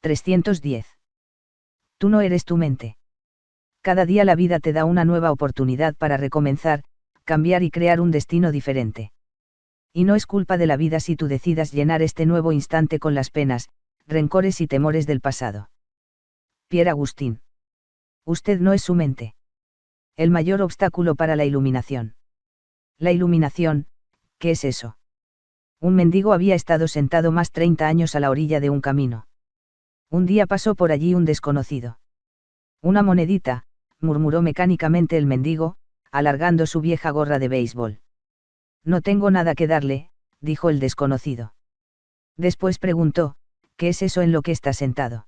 310. Tú no eres tu mente. Cada día la vida te da una nueva oportunidad para recomenzar, cambiar y crear un destino diferente. Y no es culpa de la vida si tú decidas llenar este nuevo instante con las penas, rencores y temores del pasado. Pierre Agustín. Usted no es su mente. El mayor obstáculo para la iluminación. La iluminación, ¿qué es eso? Un mendigo había estado sentado más 30 años a la orilla de un camino. Un día pasó por allí un desconocido. Una monedita, murmuró mecánicamente el mendigo, alargando su vieja gorra de béisbol. No tengo nada que darle, dijo el desconocido. Después preguntó, ¿qué es eso en lo que está sentado?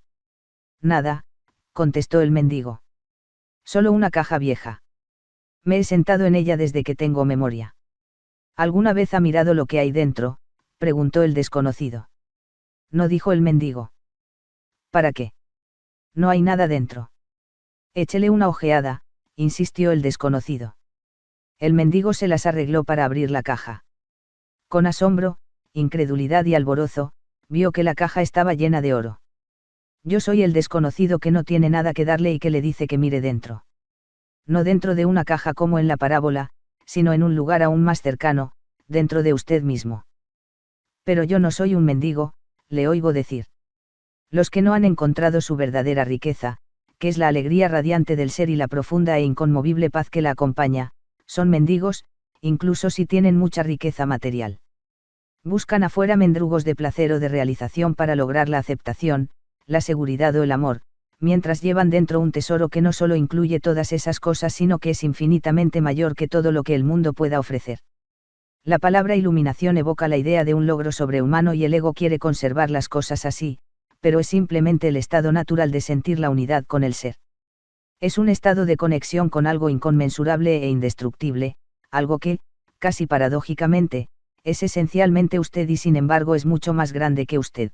Nada, contestó el mendigo. Solo una caja vieja. Me he sentado en ella desde que tengo memoria. ¿Alguna vez ha mirado lo que hay dentro?, preguntó el desconocido. No, dijo el mendigo. ¿Para qué? No hay nada dentro. Échele una ojeada, insistió el desconocido. El mendigo se las arregló para abrir la caja. Con asombro, incredulidad y alborozo, vio que la caja estaba llena de oro. Yo soy el desconocido que no tiene nada que darle y que le dice que mire dentro. No dentro de una caja como en la parábola, sino en un lugar aún más cercano, dentro de usted mismo. Pero yo no soy un mendigo, le oigo decir. Los que no han encontrado su verdadera riqueza, que es la alegría radiante del ser y la profunda e inconmovible paz que la acompaña, son mendigos, incluso si tienen mucha riqueza material. Buscan afuera mendrugos de placer o de realización para lograr la aceptación, la seguridad o el amor, mientras llevan dentro un tesoro que no solo incluye todas esas cosas sino que es infinitamente mayor que todo lo que el mundo pueda ofrecer. La palabra iluminación evoca la idea de un logro sobrehumano y el ego quiere conservar las cosas así, pero es simplemente el estado natural de sentir la unidad con el ser. Es un estado de conexión con algo inconmensurable e indestructible, algo que, casi paradójicamente, es esencialmente usted y sin embargo es mucho más grande que usted.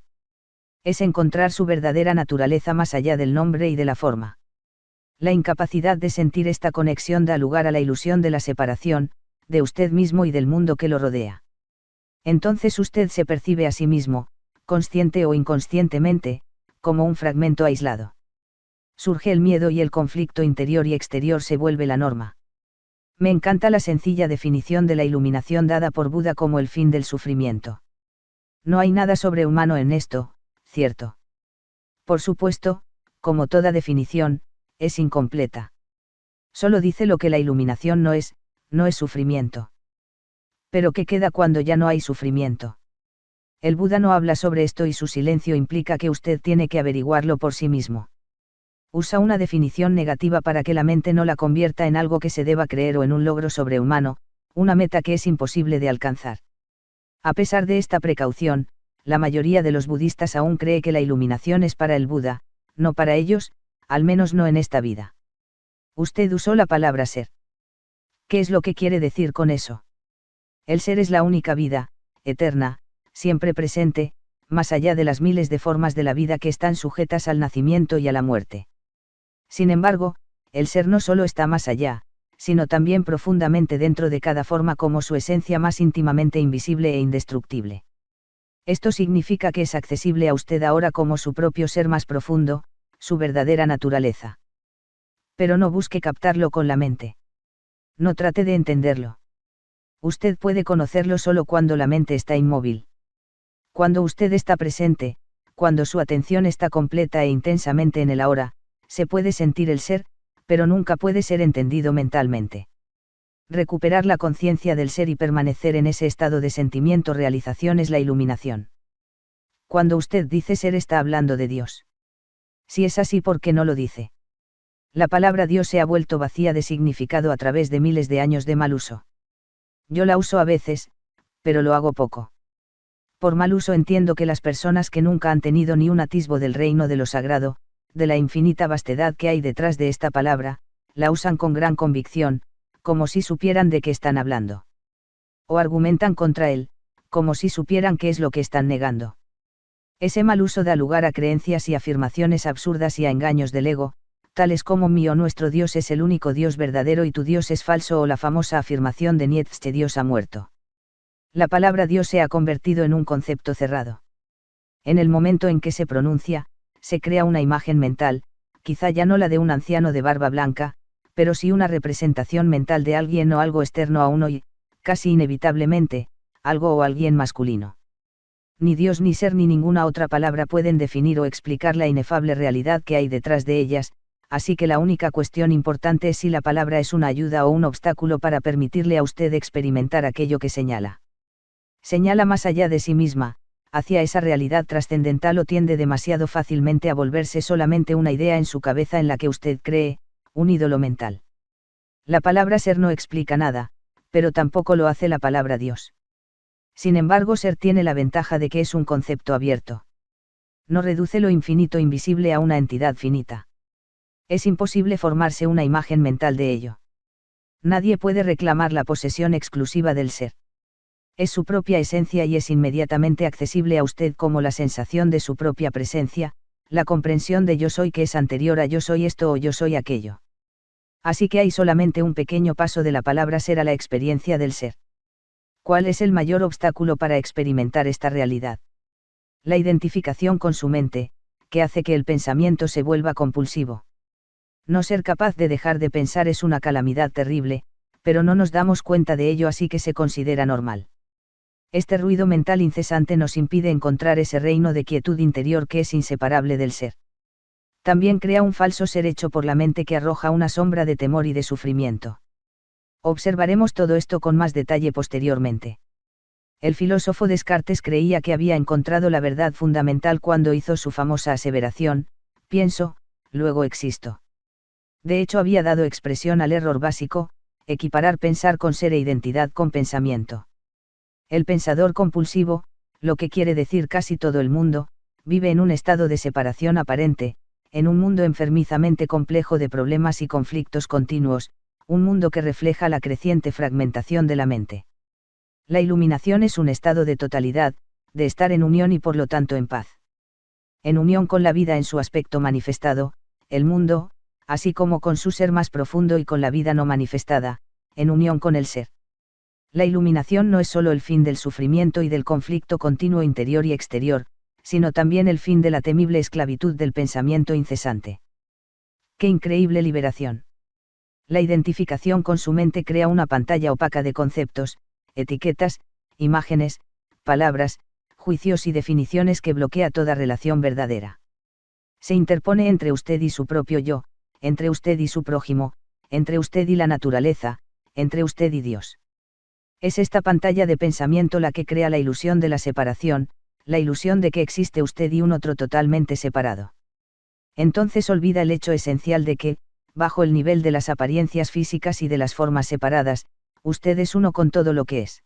Es encontrar su verdadera naturaleza más allá del nombre y de la forma. La incapacidad de sentir esta conexión da lugar a la ilusión de la separación, de usted mismo y del mundo que lo rodea. Entonces usted se percibe a sí mismo, consciente o inconscientemente, como un fragmento aislado. Surge el miedo y el conflicto interior y exterior se vuelve la norma. Me encanta la sencilla definición de la iluminación dada por Buda como el fin del sufrimiento. No hay nada sobrehumano en esto, ¿cierto? Por supuesto, como toda definición, es incompleta. Solo dice lo que la iluminación no es sufrimiento. Pero ¿qué queda cuando ya no hay sufrimiento? El Buda no habla sobre esto y su silencio implica que usted tiene que averiguarlo por sí mismo. Usa una definición negativa para que la mente no la convierta en algo que se deba creer o en un logro sobrehumano, una meta que es imposible de alcanzar. A pesar de esta precaución, la mayoría de los budistas aún cree que la iluminación es para el Buda, no para ellos, al menos no en esta vida. Usted usó la palabra ser. ¿Qué es lo que quiere decir con eso? El ser es la única vida, eterna, siempre presente, más allá de las miles de formas de la vida que están sujetas al nacimiento y a la muerte. Sin embargo, el ser no solo está más allá, sino también profundamente dentro de cada forma como su esencia más íntimamente invisible e indestructible. Esto significa que es accesible a usted ahora como su propio ser más profundo, su verdadera naturaleza. Pero no busque captarlo con la mente. No trate de entenderlo. Usted puede conocerlo solo cuando la mente está inmóvil. Cuando usted está presente, cuando su atención está completa e intensamente en el ahora, se puede sentir el ser, pero nunca puede ser entendido mentalmente. Recuperar la conciencia del ser y permanecer en ese estado de sentimiento-realización es la iluminación. Cuando usted dice ser está hablando de Dios. Si es así, ¿por qué no lo dice? La palabra Dios se ha vuelto vacía de significado a través de miles de años de mal uso. Yo la uso a veces, pero lo hago poco. Por mal uso entiendo que las personas que nunca han tenido ni un atisbo del reino de lo sagrado, de la infinita vastedad que hay detrás de esta palabra, la usan con gran convicción, como si supieran de qué están hablando. O argumentan contra él, como si supieran qué es lo que están negando. Ese mal uso da lugar a creencias y afirmaciones absurdas y a engaños del ego, tales como mi o nuestro Dios es el único Dios verdadero y tu Dios es falso, o la famosa afirmación de Nietzsche: Dios ha muerto. La palabra Dios se ha convertido en un concepto cerrado. En el momento en que se pronuncia, se crea una imagen mental, quizá ya no la de un anciano de barba blanca, pero sí una representación mental de alguien o algo externo a uno y, casi inevitablemente, algo o alguien masculino. Ni Dios ni ser ni ninguna otra palabra pueden definir o explicar la inefable realidad que hay detrás de ellas, así que la única cuestión importante es si la palabra es una ayuda o un obstáculo para permitirle a usted experimentar aquello que señala. Señala más allá de sí misma, hacia esa realidad trascendental o tiende demasiado fácilmente a volverse solamente una idea en su cabeza en la que usted cree, un ídolo mental. La palabra ser no explica nada, pero tampoco lo hace la palabra Dios. Sin embargo, ser tiene la ventaja de que es un concepto abierto. No reduce lo infinito invisible a una entidad finita. Es imposible formarse una imagen mental de ello. Nadie puede reclamar la posesión exclusiva del ser. Es su propia esencia y es inmediatamente accesible a usted como la sensación de su propia presencia, la comprensión de yo soy que es anterior a yo soy esto o yo soy aquello. Así que hay solamente un pequeño paso de la palabra ser a la experiencia del ser. ¿Cuál es el mayor obstáculo para experimentar esta realidad? La identificación con su mente, que hace que el pensamiento se vuelva compulsivo. No ser capaz de dejar de pensar es una calamidad terrible, pero no nos damos cuenta de ello, así que se considera normal. Este ruido mental incesante nos impide encontrar ese reino de quietud interior que es inseparable del ser. También crea un falso ser hecho por la mente que arroja una sombra de temor y de sufrimiento. Observaremos todo esto con más detalle posteriormente. El filósofo Descartes creía que había encontrado la verdad fundamental cuando hizo su famosa aseveración: pienso, luego existo. De hecho, había dado expresión al error básico, equiparar pensar con ser e identidad con pensamiento. El pensador compulsivo, lo que quiere decir casi todo el mundo, vive en un estado de separación aparente, en un mundo enfermizamente complejo de problemas y conflictos continuos, un mundo que refleja la creciente fragmentación de la mente. La iluminación es un estado de totalidad, de estar en unión y por lo tanto en paz. En unión con la vida en su aspecto manifestado, el mundo, así como con su ser más profundo y con la vida no manifestada, en unión con el ser. La iluminación no es solo el fin del sufrimiento y del conflicto continuo interior y exterior, sino también el fin de la temible esclavitud del pensamiento incesante. ¡Qué increíble liberación! La identificación con su mente crea una pantalla opaca de conceptos, etiquetas, imágenes, palabras, juicios y definiciones que bloquea toda relación verdadera. Se interpone entre usted y su propio yo, entre usted y su prójimo, entre usted y la naturaleza, entre usted y Dios. Es esta pantalla de pensamiento la que crea la ilusión de la separación, la ilusión de que existe usted y un otro totalmente separado. Entonces olvida el hecho esencial de que, bajo el nivel de las apariencias físicas y de las formas separadas, usted es uno con todo lo que es.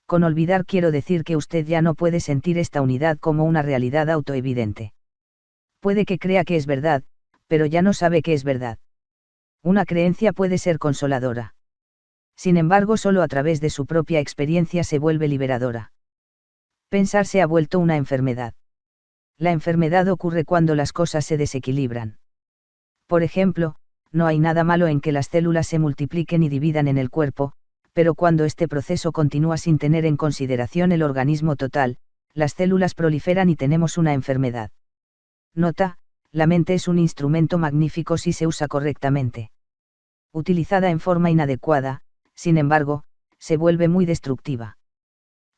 Con olvidar quiero decir que usted ya no puede sentir esta unidad como una realidad autoevidente. Puede que crea que es verdad, pero ya no sabe que es verdad. Una creencia puede ser consoladora. Sin embargo, solo a través de su propia experiencia se vuelve liberadora. Pensar se ha vuelto una enfermedad. La enfermedad ocurre cuando las cosas se desequilibran. Por ejemplo, no hay nada malo en que las células se multipliquen y dividan en el cuerpo, pero cuando este proceso continúa sin tener en consideración el organismo total, las células proliferan y tenemos una enfermedad. Nota: la mente es un instrumento magnífico si se usa correctamente. Utilizada en forma inadecuada, sin embargo, se vuelve muy destructiva.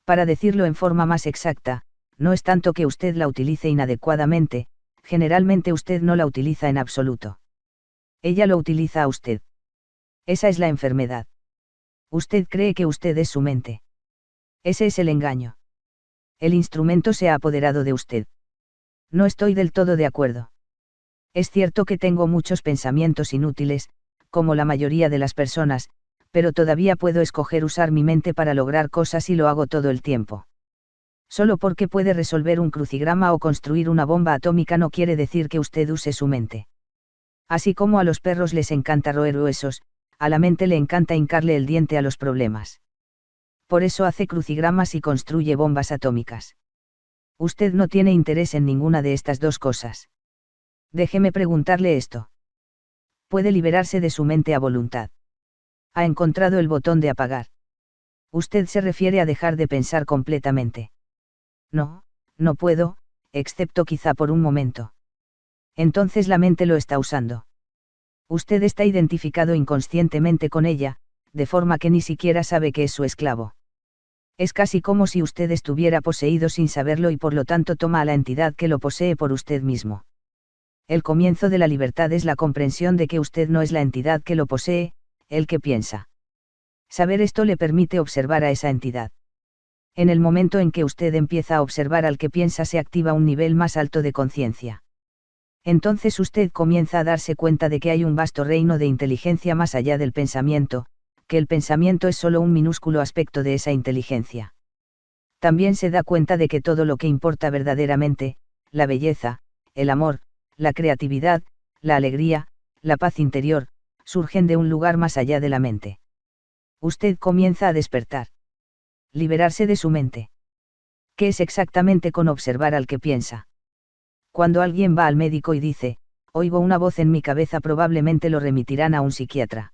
Para decirlo en forma más exacta, no es tanto que usted la utilice inadecuadamente, generalmente usted no la utiliza en absoluto. Ella lo utiliza a usted. Esa es la enfermedad. Usted cree que usted es su mente. Ese es el engaño. El instrumento se ha apoderado de usted. No estoy del todo de acuerdo. Es cierto que tengo muchos pensamientos inútiles, como la mayoría de las personas, pero todavía puedo escoger usar mi mente para lograr cosas y lo hago todo el tiempo. Solo porque puede resolver un crucigrama o construir una bomba atómica no quiere decir que usted use su mente. Así como a los perros les encanta roer huesos, a la mente le encanta hincarle el diente a los problemas. Por eso hace crucigramas y construye bombas atómicas. Usted no tiene interés en ninguna de estas dos cosas. Déjeme preguntarle esto. ¿Puede liberarse de su mente a voluntad? Ha encontrado el botón de apagar. Usted se refiere a dejar de pensar completamente. No, no puedo, excepto quizá por un momento. Entonces la mente lo está usando. Usted está identificado inconscientemente con ella, de forma que ni siquiera sabe que es su esclavo. Es casi como si usted estuviera poseído sin saberlo y por lo tanto toma a la entidad que lo posee por usted mismo. El comienzo de la libertad es la comprensión de que usted no es la entidad que lo posee, el que piensa. Saber esto le permite observar a esa entidad. En el momento en que usted empieza a observar al que piensa se activa un nivel más alto de conciencia. Entonces usted comienza a darse cuenta de que hay un vasto reino de inteligencia más allá del pensamiento, que el pensamiento es solo un minúsculo aspecto de esa inteligencia. También se da cuenta de que todo lo que importa verdaderamente, la belleza, el amor, la creatividad, la alegría, la paz interior, surgen de un lugar más allá de la mente. Usted comienza a despertar. Liberarse de su mente. ¿Qué es exactamente con observar al que piensa? Cuando alguien va al médico y dice, oigo una voz en mi cabeza, probablemente lo remitirán a un psiquiatra.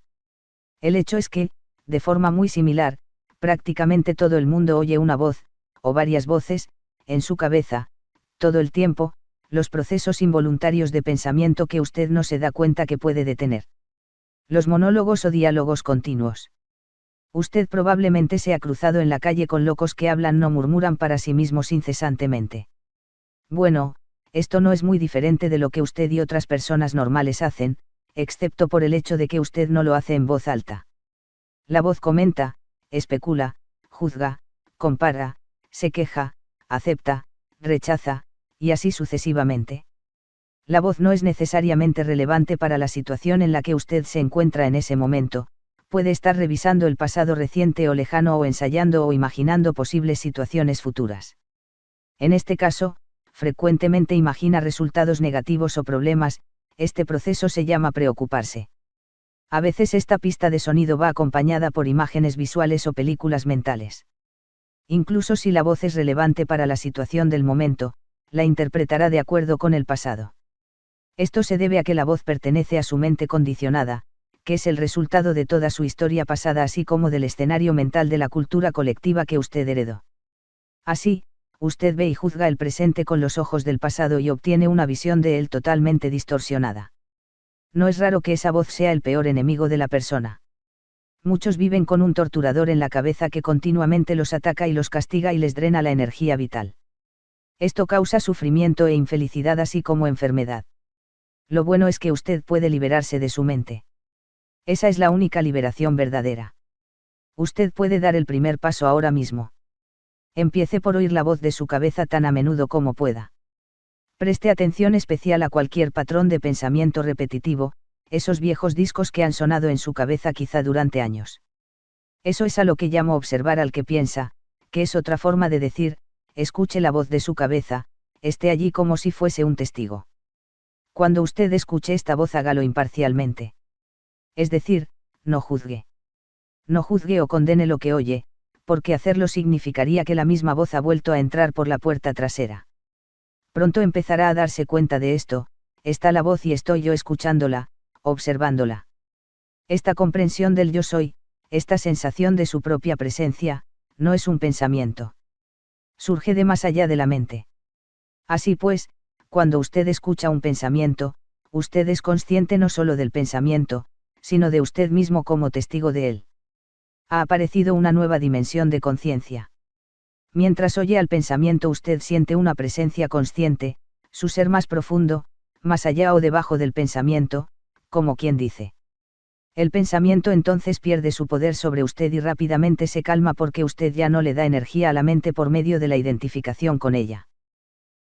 El hecho es que, de forma muy similar, prácticamente todo el mundo oye una voz, o varias voces, en su cabeza, todo el tiempo, los procesos involuntarios de pensamiento que usted no se da cuenta que puede detener. Los monólogos o diálogos continuos. Usted probablemente se ha cruzado en la calle con locos que hablan, no murmuran para sí mismos incesantemente. Bueno, esto no es muy diferente de lo que usted y otras personas normales hacen, excepto por el hecho de que usted no lo hace en voz alta. La voz comenta, especula, juzga, compara, se queja, acepta, rechaza, y así sucesivamente. La voz no es necesariamente relevante para la situación en la que usted se encuentra en ese momento, puede estar revisando el pasado reciente o lejano o ensayando o imaginando posibles situaciones futuras. En este caso, frecuentemente imagina resultados negativos o problemas, este proceso se llama preocuparse. A veces esta pista de sonido va acompañada por imágenes visuales o películas mentales. Incluso si la voz es relevante para la situación del momento, la interpretará de acuerdo con el pasado. Esto se debe a que la voz pertenece a su mente condicionada, que es el resultado de toda su historia pasada así como del escenario mental de la cultura colectiva que usted heredó. Así, usted ve y juzga el presente con los ojos del pasado y obtiene una visión de él totalmente distorsionada. No es raro que esa voz sea el peor enemigo de la persona. Muchos viven con un torturador en la cabeza que continuamente los ataca y los castiga y les drena la energía vital. Esto causa sufrimiento e infelicidad así como enfermedad. Lo bueno es que usted puede liberarse de su mente. Esa es la única liberación verdadera. Usted puede dar el primer paso ahora mismo. Empiece por oír la voz de su cabeza tan a menudo como pueda. Preste atención especial a cualquier patrón de pensamiento repetitivo, esos viejos discos que han sonado en su cabeza quizá durante años. Eso es a lo que llamo observar al que piensa, que es otra forma de decir, escuche la voz de su cabeza, esté allí como si fuese un testigo. Cuando usted escuche esta voz, hágalo imparcialmente. Es decir, no juzgue. No juzgue o condene lo que oye, porque hacerlo significaría que la misma voz ha vuelto a entrar por la puerta trasera. Pronto empezará a darse cuenta de esto, está la voz y estoy yo escuchándola, observándola. Esta comprensión del yo soy, esta sensación de su propia presencia, no es un pensamiento. Surge de más allá de la mente. Así pues, cuando usted escucha un pensamiento, usted es consciente no solo del pensamiento, sino de usted mismo como testigo de él. Ha aparecido una nueva dimensión de conciencia. Mientras oye al pensamiento usted siente una presencia consciente, su ser más profundo, más allá o debajo del pensamiento, como quien dice. El pensamiento entonces pierde su poder sobre usted y rápidamente se calma porque usted ya no le da energía a la mente por medio de la identificación con ella.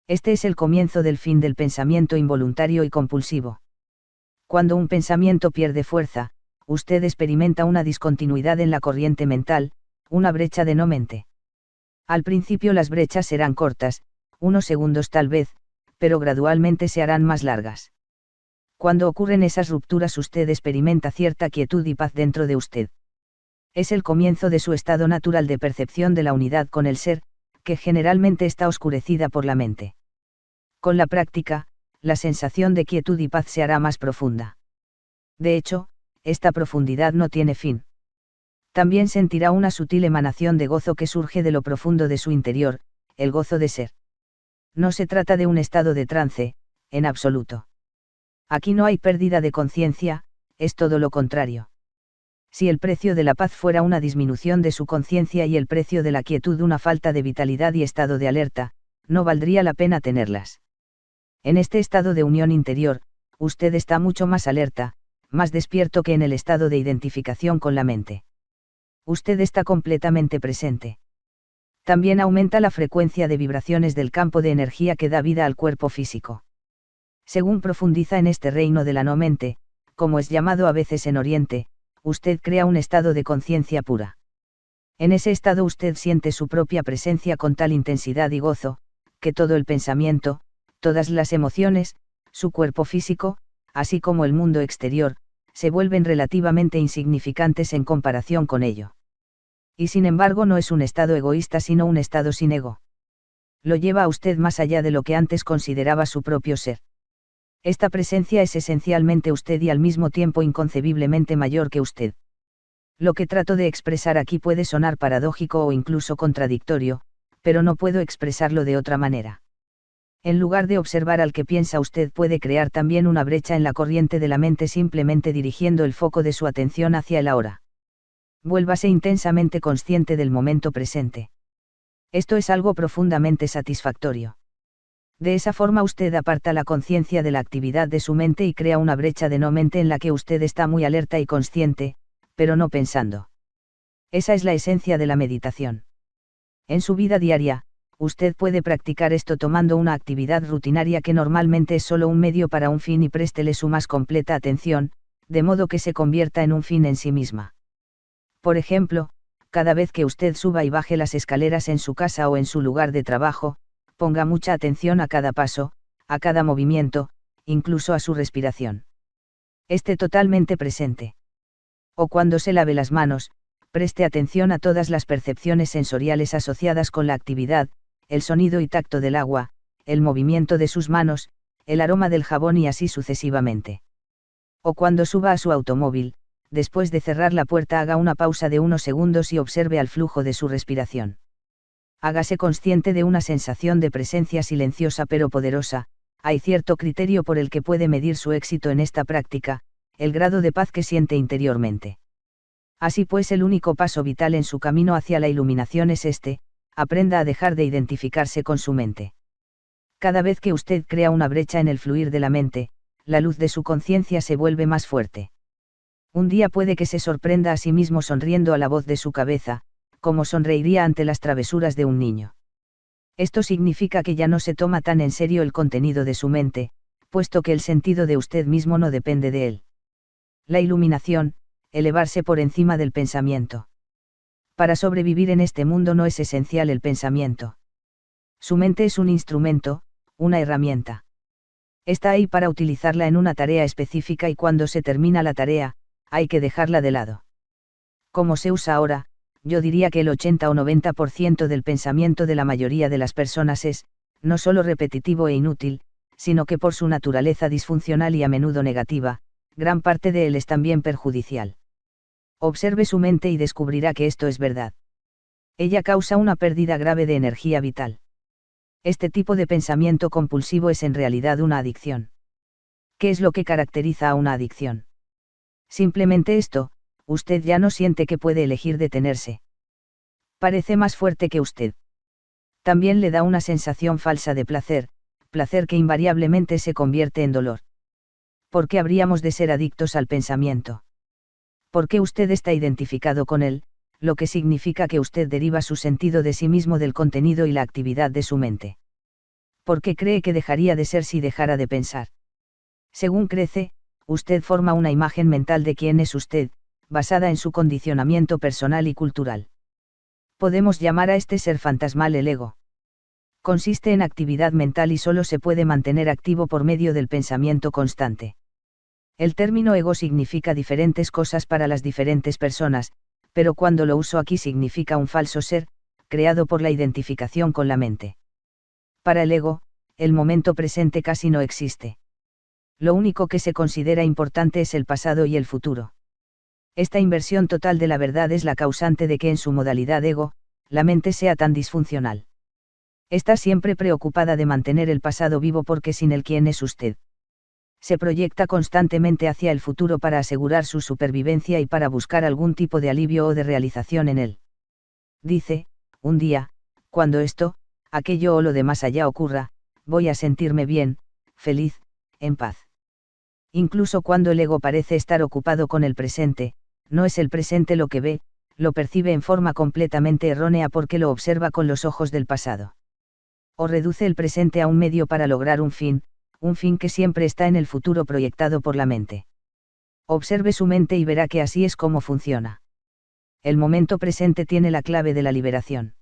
Este es el comienzo del fin del pensamiento involuntario y compulsivo. Cuando un pensamiento pierde fuerza, usted experimenta una discontinuidad en la corriente mental, una brecha de no mente. Al principio las brechas serán cortas, unos segundos tal vez, pero gradualmente se harán más largas. Cuando ocurren esas rupturas usted experimenta cierta quietud y paz dentro de usted. Es el comienzo de su estado natural de percepción de la unidad con el ser, que generalmente está oscurecida por la mente. Con la práctica, la sensación de quietud y paz se hará más profunda. De hecho, esta profundidad no tiene fin. También sentirá una sutil emanación de gozo que surge de lo profundo de su interior, el gozo de ser. No se trata de un estado de trance, en absoluto. Aquí no hay pérdida de conciencia, es todo lo contrario. Si el precio de la paz fuera una disminución de su conciencia y el precio de la quietud una falta de vitalidad y estado de alerta, no valdría la pena tenerlas. En este estado de unión interior, usted está mucho más alerta, más despierto que en el estado de identificación con la mente. Usted está completamente presente. También aumenta la frecuencia de vibraciones del campo de energía que da vida al cuerpo físico. Según profundiza en este reino de la no-mente, como es llamado a veces en Oriente, usted crea un estado de conciencia pura. En ese estado usted siente su propia presencia con tal intensidad y gozo, que todo el pensamiento, todas las emociones, su cuerpo físico, así como el mundo exterior, se vuelven relativamente insignificantes en comparación con ello. Y sin embargo no es un estado egoísta sino un estado sin ego. Lo lleva a usted más allá de lo que antes consideraba su propio ser. Esta presencia es esencialmente usted y al mismo tiempo inconcebiblemente mayor que usted. Lo que trato de expresar aquí puede sonar paradójico o incluso contradictorio, pero no puedo expresarlo de otra manera. En lugar de observar al que piensa usted puede crear también una brecha en la corriente de la mente simplemente dirigiendo el foco de su atención hacia el ahora. Vuélvase intensamente consciente del momento presente. Esto es algo profundamente satisfactorio. De esa forma usted aparta la conciencia de la actividad de su mente y crea una brecha de no mente en la que usted está muy alerta y consciente, pero no pensando. Esa es la esencia de la meditación. En su vida diaria, usted puede practicar esto tomando una actividad rutinaria que normalmente es solo un medio para un fin y préstele su más completa atención, de modo que se convierta en un fin en sí misma. Por ejemplo, cada vez que usted suba y baje las escaleras en su casa o en su lugar de trabajo, ponga mucha atención a cada paso, a cada movimiento, incluso a su respiración. Esté totalmente presente. O cuando se lave las manos, preste atención a todas las percepciones sensoriales asociadas con la actividad, el sonido y tacto del agua, el movimiento de sus manos, el aroma del jabón y así sucesivamente. O cuando suba a su automóvil, después de cerrar la puerta haga una pausa de unos segundos y observe al flujo de su respiración. Hágase consciente de una sensación de presencia silenciosa pero poderosa. Hay cierto criterio por el que puede medir su éxito en esta práctica, el grado de paz que siente interiormente. Así pues, el único paso vital en su camino hacia la iluminación es este: aprenda a dejar de identificarse con su mente. Cada vez que usted crea una brecha en el fluir de la mente, la luz de su conciencia se vuelve más fuerte. Un día puede que se sorprenda a sí mismo sonriendo a la voz de su cabeza, como sonreiría ante las travesuras de un niño. Esto significa que ya no se toma tan en serio el contenido de su mente, puesto que el sentido de usted mismo no depende de él. La iluminación, elevarse por encima del pensamiento. Para sobrevivir en este mundo no es esencial el pensamiento. Su mente es un instrumento, una herramienta. Está ahí para utilizarla en una tarea específica y cuando se termina la tarea, hay que dejarla de lado. Como se usa ahora, yo diría que el 80 o 90% del pensamiento de la mayoría de las personas es, no solo repetitivo e inútil, sino que por su naturaleza disfuncional y a menudo negativa, gran parte de él es también perjudicial. Observe su mente y descubrirá que esto es verdad. Ella causa una pérdida grave de energía vital. Este tipo de pensamiento compulsivo es en realidad una adicción. ¿Qué es lo que caracteriza a una adicción? Simplemente esto: usted ya no siente que puede elegir detenerse. Parece más fuerte que usted. También le da una sensación falsa de placer, placer que invariablemente se convierte en dolor. ¿Por qué habríamos de ser adictos al pensamiento? Porque usted está identificado con él, lo que significa que usted deriva su sentido de sí mismo del contenido y la actividad de su mente. ¿Por qué cree que dejaría de ser si dejara de pensar? Según crece, usted forma una imagen mental de quién es usted, basada en su condicionamiento personal y cultural. Podemos llamar a este ser fantasmal el ego. Consiste en actividad mental y solo se puede mantener activo por medio del pensamiento constante. El término ego significa diferentes cosas para las diferentes personas, pero cuando lo uso aquí significa un falso ser, creado por la identificación con la mente. Para el ego, el momento presente casi no existe. Lo único que se considera importante es el pasado y el futuro. Esta inversión total de la verdad es la causante de que en su modalidad ego, la mente sea tan disfuncional. Está siempre preocupada de mantener el pasado vivo porque sin él, ¿quién es usted? Se proyecta constantemente hacia el futuro para asegurar su supervivencia y para buscar algún tipo de alivio o de realización en él. Dice, un día, cuando esto, aquello o lo de más allá ocurra, voy a sentirme bien, feliz, en paz. Incluso cuando el ego parece estar ocupado con el presente, no es el presente lo que ve, lo percibe en forma completamente errónea porque lo observa con los ojos del pasado. O reduce el presente a un medio para lograr un fin que siempre está en el futuro proyectado por la mente. Observe su mente y verá que así es como funciona. El momento presente tiene la clave de la liberación.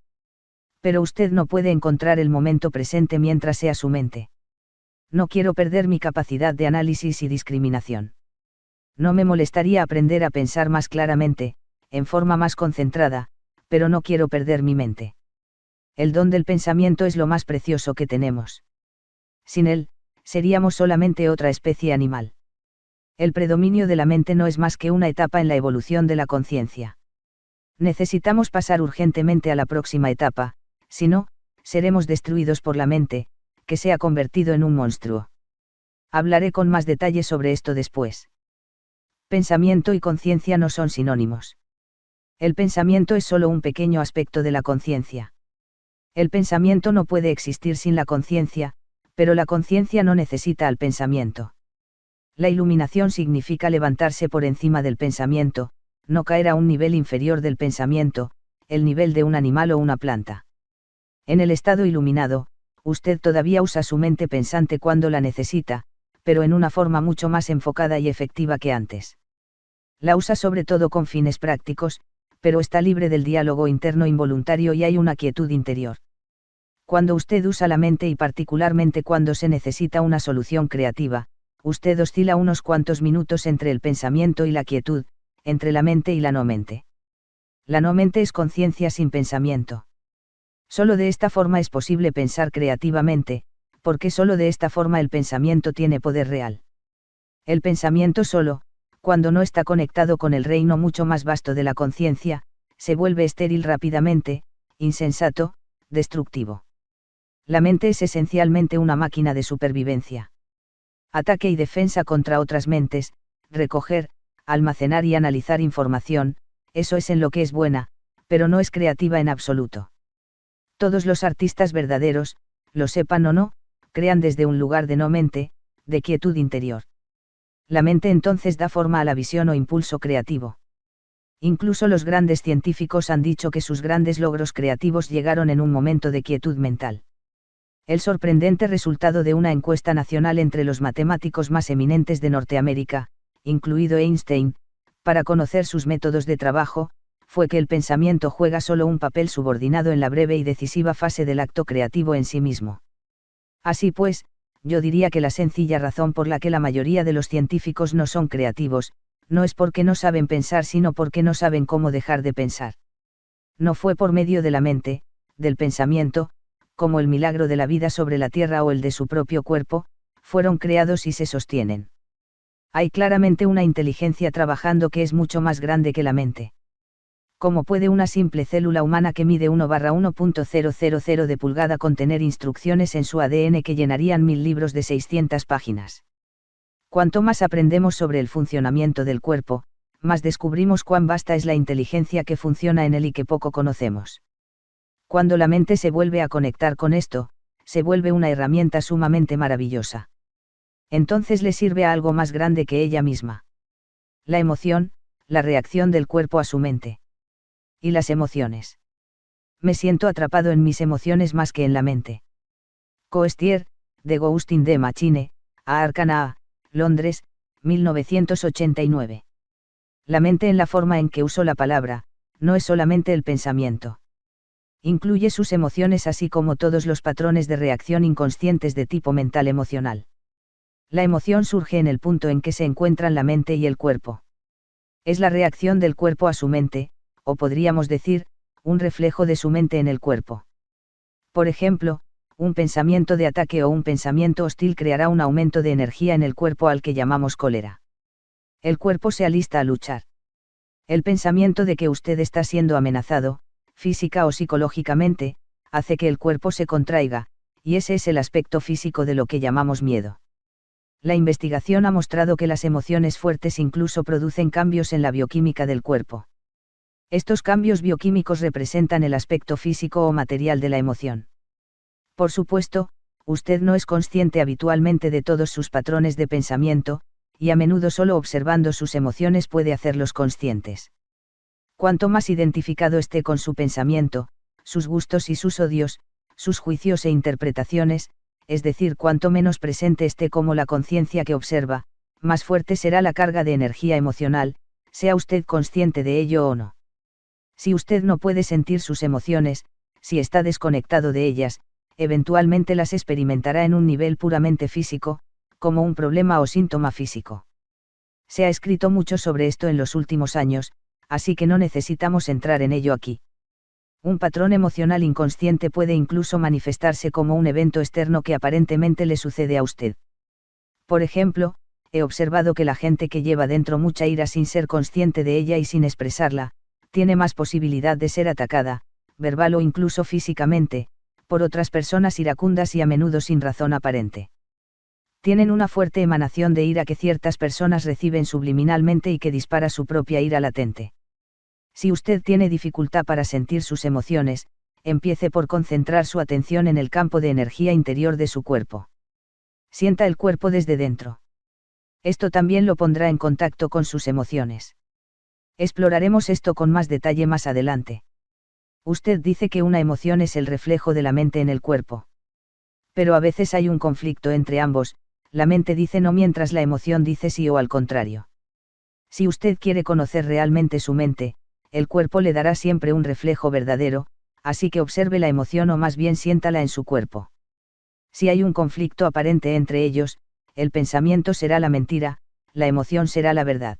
Pero usted no puede encontrar el momento presente mientras sea su mente. No quiero perder mi capacidad de análisis y discriminación. No me molestaría aprender a pensar más claramente, en forma más concentrada, pero no quiero perder mi mente. El don del pensamiento es lo más precioso que tenemos. Sin él, seríamos solamente otra especie animal. El predominio de la mente no es más que una etapa en la evolución de la conciencia. Necesitamos pasar urgentemente a la próxima etapa, si no, seremos destruidos por la mente, que se ha convertido en un monstruo. Hablaré con más detalle sobre esto después. Pensamiento y conciencia no son sinónimos. El pensamiento es solo un pequeño aspecto de la conciencia. El pensamiento no puede existir sin la conciencia, pero la conciencia no necesita al pensamiento. La iluminación significa levantarse por encima del pensamiento, no caer a un nivel inferior del pensamiento, el nivel de un animal o una planta. En el estado iluminado, usted todavía usa su mente pensante cuando la necesita, pero en una forma mucho más enfocada y efectiva que antes. La usa sobre todo con fines prácticos, pero está libre del diálogo interno involuntario y hay una quietud interior. Cuando usted usa la mente y particularmente cuando se necesita una solución creativa, usted oscila unos cuantos minutos entre el pensamiento y la quietud, entre la mente y la no mente. La no mente es conciencia sin pensamiento. Solo de esta forma es posible pensar creativamente, porque solo de esta forma el pensamiento tiene poder real. El pensamiento solo, cuando no está conectado con el reino mucho más vasto de la conciencia, se vuelve estéril rápidamente, insensato, destructivo. La mente es esencialmente una máquina de supervivencia. Ataque y defensa contra otras mentes, recoger, almacenar y analizar información, eso es en lo que es buena, pero no es creativa en absoluto. Todos los artistas verdaderos, lo sepan o no, crean desde un lugar de no mente, de quietud interior. La mente entonces da forma a la visión o impulso creativo. Incluso los grandes científicos han dicho que sus grandes logros creativos llegaron en un momento de quietud mental. El sorprendente resultado de una encuesta nacional entre los matemáticos más eminentes de Norteamérica, incluido Einstein, para conocer sus métodos de trabajo, fue que el pensamiento juega solo un papel subordinado en la breve y decisiva fase del acto creativo en sí mismo. Así pues, yo diría que la sencilla razón por la que la mayoría de los científicos no son creativos, no es porque no saben pensar sino porque no saben cómo dejar de pensar. No fue por medio de la mente, del pensamiento, como el milagro de la vida sobre la tierra o el de su propio cuerpo, fueron creados y se sostienen. Hay claramente una inteligencia trabajando que es mucho más grande que la mente. ¿Cómo puede una simple célula humana que mide 1/1.000 de pulgada contener instrucciones en su ADN que llenarían 1000 libros de 600 páginas? Cuanto más aprendemos sobre el funcionamiento del cuerpo, más descubrimos cuán vasta es la inteligencia que funciona en él y que poco conocemos. Cuando la mente se vuelve a conectar con esto, se vuelve una herramienta sumamente maravillosa. Entonces le sirve a algo más grande que ella misma. La emoción, la reacción del cuerpo a su mente. Y las emociones. Me siento atrapado en mis emociones más que en la mente. Coestier, The Ghost in the Machine, a Arcana, Londres, 1989. La mente en la forma en que uso la palabra, no es solamente el pensamiento. Incluye sus emociones así como todos los patrones de reacción inconscientes de tipo mental emocional. La emoción surge en el punto en que se encuentran la mente y el cuerpo. Es la reacción del cuerpo a su mente, o podríamos decir, un reflejo de su mente en el cuerpo. Por ejemplo, un pensamiento de ataque o un pensamiento hostil creará un aumento de energía en el cuerpo al que llamamos cólera. El cuerpo se alista a luchar. El pensamiento de que usted está siendo amenazado, física o psicológicamente, hace que el cuerpo se contraiga, y ese es el aspecto físico de lo que llamamos miedo. La investigación ha mostrado que las emociones fuertes incluso producen cambios en la bioquímica del cuerpo. Estos cambios bioquímicos representan el aspecto físico o material de la emoción. Por supuesto, usted no es consciente habitualmente de todos sus patrones de pensamiento, y a menudo solo observando sus emociones puede hacerlos conscientes. Cuanto más identificado esté con su pensamiento, sus gustos y sus odios, sus juicios e interpretaciones, es decir, cuanto menos presente esté como la conciencia que observa, más fuerte será la carga de energía emocional, sea usted consciente de ello o no. Si usted no puede sentir sus emociones, si está desconectado de ellas, eventualmente las experimentará en un nivel puramente físico, como un problema o síntoma físico. Se ha escrito mucho sobre esto en los últimos años, así que no necesitamos entrar en ello aquí. Un patrón emocional inconsciente puede incluso manifestarse como un evento externo que aparentemente le sucede a usted. Por ejemplo, he observado que la gente que lleva dentro mucha ira sin ser consciente de ella y sin expresarla, tiene más posibilidad de ser atacada, verbal o incluso físicamente, por otras personas iracundas y a menudo sin razón aparente. Tienen una fuerte emanación de ira que ciertas personas reciben subliminalmente y que dispara su propia ira latente. Si usted tiene dificultad para sentir sus emociones, empiece por concentrar su atención en el campo de energía interior de su cuerpo. Sienta el cuerpo desde dentro. Esto también lo pondrá en contacto con sus emociones. Exploraremos esto con más detalle más adelante. Usted dice que una emoción es el reflejo de la mente en el cuerpo. Pero a veces hay un conflicto entre ambos, la mente dice no mientras la emoción dice sí o al contrario. Si usted quiere conocer realmente su mente, el cuerpo le dará siempre un reflejo verdadero, así que observe la emoción o más bien siéntala en su cuerpo. Si hay un conflicto aparente entre ellos, el pensamiento será la mentira, la emoción será la verdad.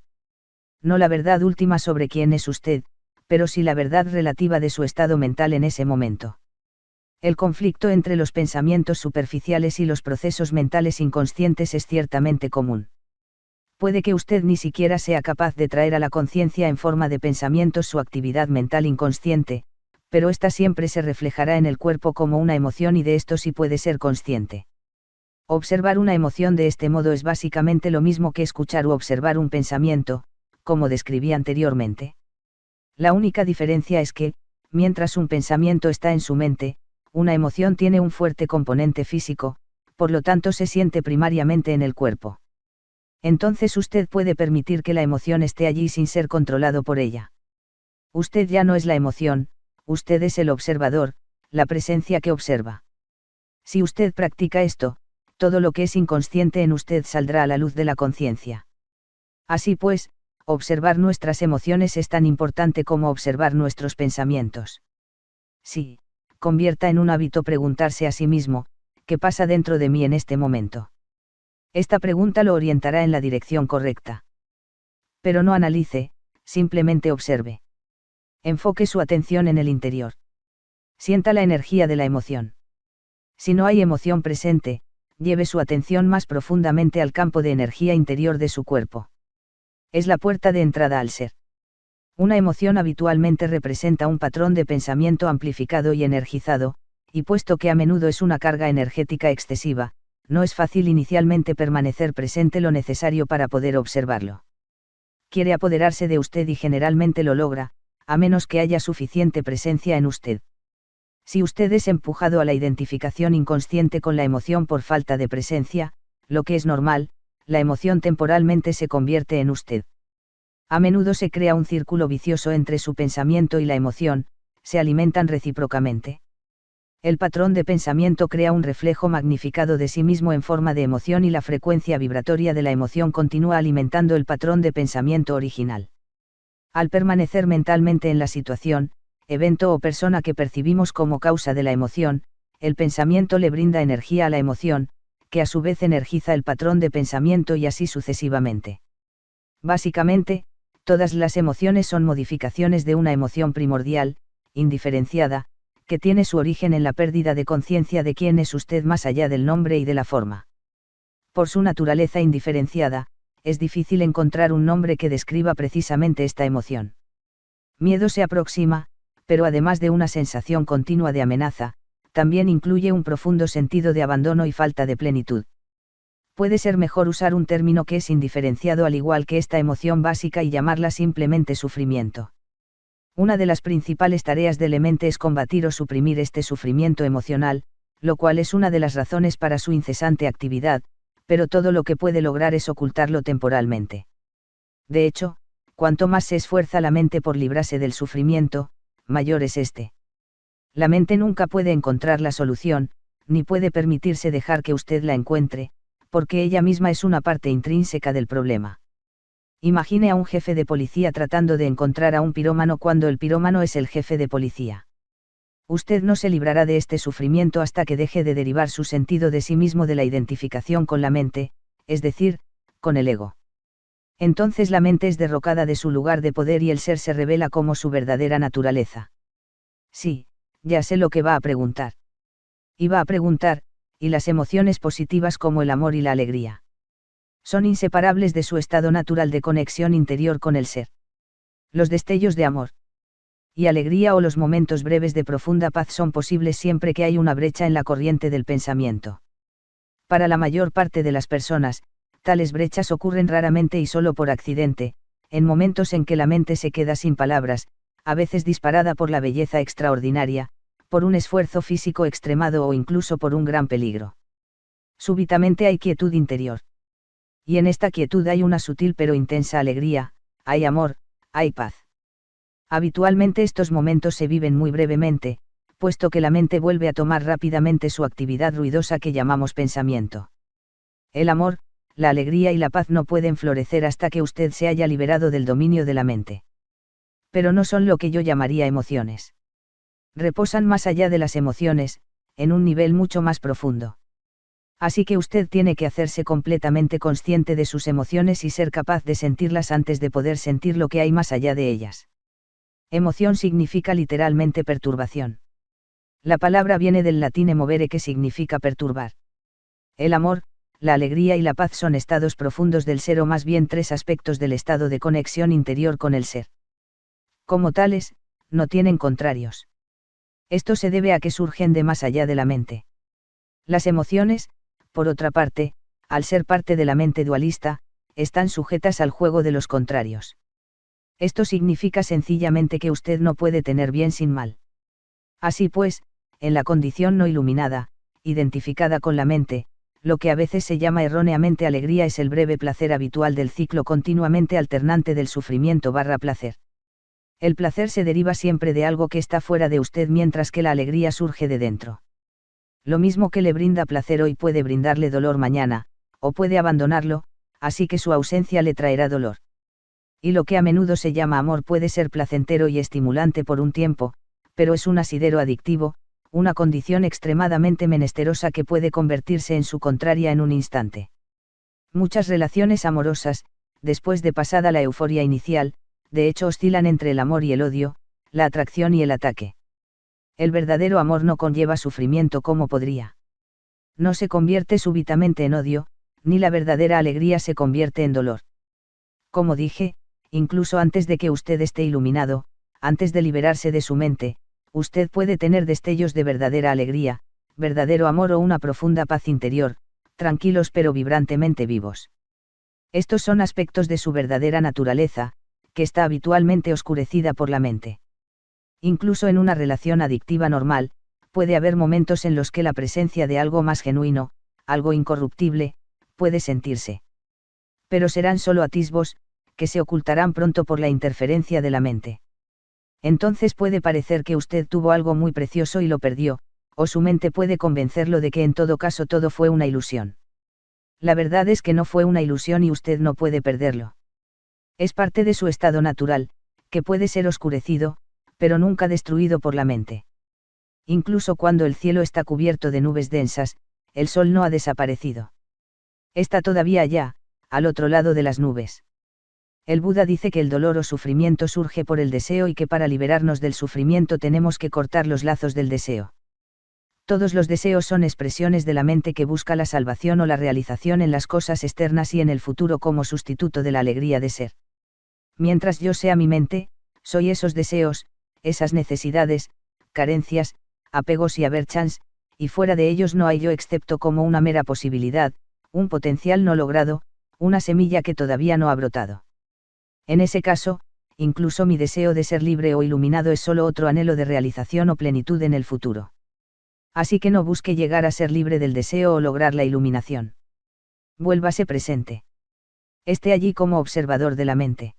No la verdad última sobre quién es usted, pero sí la verdad relativa de su estado mental en ese momento. El conflicto entre los pensamientos superficiales y los procesos mentales inconscientes es ciertamente común. Puede que usted ni siquiera sea capaz de traer a la conciencia en forma de pensamientos su actividad mental inconsciente, pero ésta siempre se reflejará en el cuerpo como una emoción y de esto sí puede ser consciente. Observar una emoción de este modo es básicamente lo mismo que escuchar o observar un pensamiento, como describí anteriormente. La única diferencia es que, mientras un pensamiento está en su mente, una emoción tiene un fuerte componente físico, por lo tanto se siente primariamente en el cuerpo. Entonces usted puede permitir que la emoción esté allí sin ser controlado por ella. Usted ya no es la emoción, usted es el observador, la presencia que observa. Si usted practica esto, todo lo que es inconsciente en usted saldrá a la luz de la conciencia. Así pues, observar nuestras emociones es tan importante como observar nuestros pensamientos. Sí, convierta en un hábito preguntarse a sí mismo, ¿qué pasa dentro de mí en este momento? Esta pregunta lo orientará en la dirección correcta. Pero no analice, simplemente observe. Enfoque su atención en el interior. Sienta la energía de la emoción. Si no hay emoción presente, lleve su atención más profundamente al campo de energía interior de su cuerpo. Es la puerta de entrada al ser. Una emoción habitualmente representa un patrón de pensamiento amplificado y energizado, y puesto que a menudo es una carga energética excesiva, no es fácil inicialmente permanecer presente lo necesario para poder observarlo. Quiere apoderarse de usted y generalmente lo logra, a menos que haya suficiente presencia en usted. Si usted es empujado a la identificación inconsciente con la emoción por falta de presencia, lo que es normal, la emoción temporalmente se convierte en usted. A menudo se crea un círculo vicioso entre su pensamiento y la emoción, se alimentan recíprocamente. El patrón de pensamiento crea un reflejo magnificado de sí mismo en forma de emoción y la frecuencia vibratoria de la emoción continúa alimentando el patrón de pensamiento original. Al permanecer mentalmente en la situación, evento o persona que percibimos como causa de la emoción, el pensamiento le brinda energía a la emoción, que a su vez energiza el patrón de pensamiento y así sucesivamente. Básicamente, todas las emociones son modificaciones de una emoción primordial, indiferenciada, que tiene su origen en la pérdida de conciencia de quién es usted más allá del nombre y de la forma. Por su naturaleza indiferenciada, es difícil encontrar un nombre que describa precisamente esta emoción. Miedo se aproxima, pero además de una sensación continua de amenaza, también incluye un profundo sentido de abandono y falta de plenitud. Puede ser mejor usar un término que es indiferenciado al igual que esta emoción básica y llamarla simplemente sufrimiento. Una de las principales tareas de la mente es combatir o suprimir este sufrimiento emocional, lo cual es una de las razones para su incesante actividad, pero todo lo que puede lograr es ocultarlo temporalmente. De hecho, cuanto más se esfuerza la mente por librarse del sufrimiento, mayor es este. La mente nunca puede encontrar la solución, ni puede permitirse dejar que usted la encuentre, porque ella misma es una parte intrínseca del problema. Imagine a un jefe de policía tratando de encontrar a un pirómano cuando el pirómano es el jefe de policía. Usted no se librará de este sufrimiento hasta que deje de derivar su sentido de sí mismo de la identificación con la mente, es decir, con el ego. Entonces la mente es derrocada de su lugar de poder y el ser se revela como su verdadera naturaleza. Sí, ya sé lo que va a preguntar. Y va a preguntar, ¿y las emociones positivas como el amor y la alegría? Son inseparables de su estado natural de conexión interior con el ser. Los destellos de amor y alegría o los momentos breves de profunda paz son posibles siempre que hay una brecha en la corriente del pensamiento. Para la mayor parte de las personas, tales brechas ocurren raramente y solo por accidente, en momentos en que la mente se queda sin palabras, a veces disparada por la belleza extraordinaria, por un esfuerzo físico extremado o incluso por un gran peligro. Súbitamente hay quietud interior. Y en esta quietud hay una sutil pero intensa alegría, hay amor, hay paz. Habitualmente estos momentos se viven muy brevemente, puesto que la mente vuelve a tomar rápidamente su actividad ruidosa que llamamos pensamiento. El amor, la alegría y la paz no pueden florecer hasta que usted se haya liberado del dominio de la mente. Pero no son lo que yo llamaría emociones. Reposan más allá de las emociones, en un nivel mucho más profundo. Así que usted tiene que hacerse completamente consciente de sus emociones y ser capaz de sentirlas antes de poder sentir lo que hay más allá de ellas. Emoción significa literalmente perturbación. La palabra viene del latín emovere, que significa perturbar. El amor, la alegría y la paz son estados profundos del ser, o más bien tres aspectos del estado de conexión interior con el ser. Como tales, no tienen contrarios. Esto se debe a que surgen de más allá de la mente. Las emociones, por otra parte, al ser parte de la mente dualista, están sujetas al juego de los contrarios. Esto significa sencillamente que usted no puede tener bien sin mal. Así pues, en la condición no iluminada, identificada con la mente, lo que a veces se llama erróneamente alegría es el breve placer habitual del ciclo continuamente alternante del sufrimiento/placer. El placer se deriva siempre de algo que está fuera de usted, mientras que la alegría surge de dentro. Lo mismo que le brinda placer hoy puede brindarle dolor mañana, o puede abandonarlo, así que su ausencia le traerá dolor. Y lo que a menudo se llama amor puede ser placentero y estimulante por un tiempo, pero es un asidero adictivo, una condición extremadamente menesterosa que puede convertirse en su contraria en un instante. Muchas relaciones amorosas, después de pasada la euforia inicial, de hecho oscilan entre el amor y el odio, la atracción y el ataque. El verdadero amor no conlleva sufrimiento como podría. No se convierte súbitamente en odio, ni la verdadera alegría se convierte en dolor. Como dije, incluso antes de que usted esté iluminado, antes de liberarse de su mente, usted puede tener destellos de verdadera alegría, verdadero amor o una profunda paz interior, tranquilos pero vibrantemente vivos. Estos son aspectos de su verdadera naturaleza, que está habitualmente oscurecida por la mente. Incluso en una relación adictiva normal, puede haber momentos en los que la presencia de algo más genuino, algo incorruptible, puede sentirse. Pero serán solo atisbos, que se ocultarán pronto por la interferencia de la mente. Entonces puede parecer que usted tuvo algo muy precioso y lo perdió, o su mente puede convencerlo de que en todo caso todo fue una ilusión. La verdad es que no fue una ilusión y usted no puede perderlo. Es parte de su estado natural, que puede ser oscurecido, pero nunca destruido por la mente. Incluso cuando el cielo está cubierto de nubes densas, el sol no ha desaparecido. Está todavía allá, al otro lado de las nubes. El Buda dice que el dolor o sufrimiento surge por el deseo y que para liberarnos del sufrimiento tenemos que cortar los lazos del deseo. Todos los deseos son expresiones de la mente que busca la salvación o la realización en las cosas externas y en el futuro como sustituto de la alegría de ser. Mientras yo sea mi mente, soy esos deseos, esas necesidades, carencias, apegos y averchans, y fuera de ellos no hay yo excepto como una mera posibilidad, un potencial no logrado, una semilla que todavía no ha brotado. En ese caso, incluso mi deseo de ser libre o iluminado es solo otro anhelo de realización o plenitud en el futuro. Así que no busque llegar a ser libre del deseo o lograr la iluminación. Vuélvase presente. Esté allí como observador de la mente.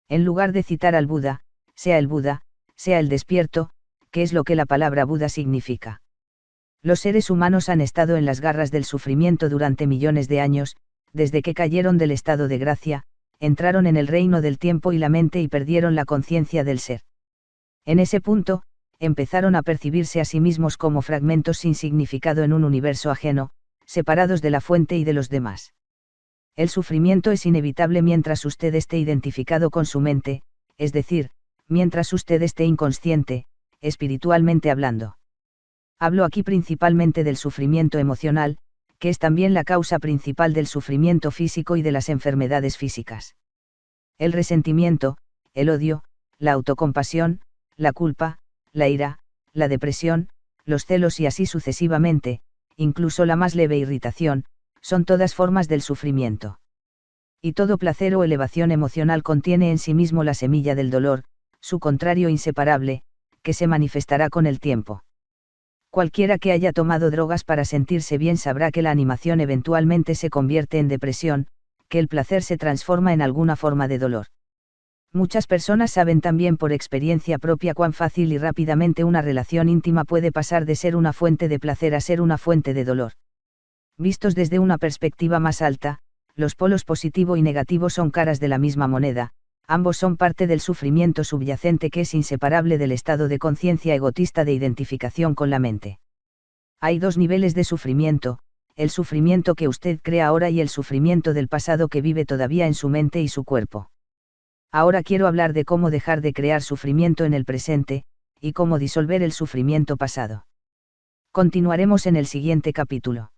En lugar de citar al Buda, sea el despierto, que es lo que la palabra Buda significa. Los seres humanos han estado en las garras del sufrimiento durante millones de años, desde que cayeron del estado de gracia, entraron en el reino del tiempo y la mente y perdieron la conciencia del ser. En ese punto, empezaron a percibirse a sí mismos como fragmentos sin significado en un universo ajeno, separados de la fuente y de los demás. El sufrimiento es inevitable mientras usted esté identificado con su mente, es decir, mientras usted esté inconsciente, espiritualmente hablando. Hablo aquí principalmente del sufrimiento emocional, que es también la causa principal del sufrimiento físico y de las enfermedades físicas. El resentimiento, el odio, la autocompasión, la culpa, la ira, la depresión, los celos y así sucesivamente, incluso la más leve irritación, son todas formas del sufrimiento. Y todo placer o elevación emocional contiene en sí mismo la semilla del dolor, su contrario inseparable, que se manifestará con el tiempo. Cualquiera que haya tomado drogas para sentirse bien sabrá que la animación eventualmente se convierte en depresión, que el placer se transforma en alguna forma de dolor. Muchas personas saben también por experiencia propia cuán fácil y rápidamente una relación íntima puede pasar de ser una fuente de placer a ser una fuente de dolor. Vistos desde una perspectiva más alta, los polos positivo y negativo son caras de la misma moneda, ambos son parte del sufrimiento subyacente que es inseparable del estado de conciencia egotista de identificación con la mente. Hay dos niveles de sufrimiento, el sufrimiento que usted crea ahora y el sufrimiento del pasado que vive todavía en su mente y su cuerpo. Ahora quiero hablar de cómo dejar de crear sufrimiento en el presente, y cómo disolver el sufrimiento pasado. Continuaremos en el siguiente capítulo.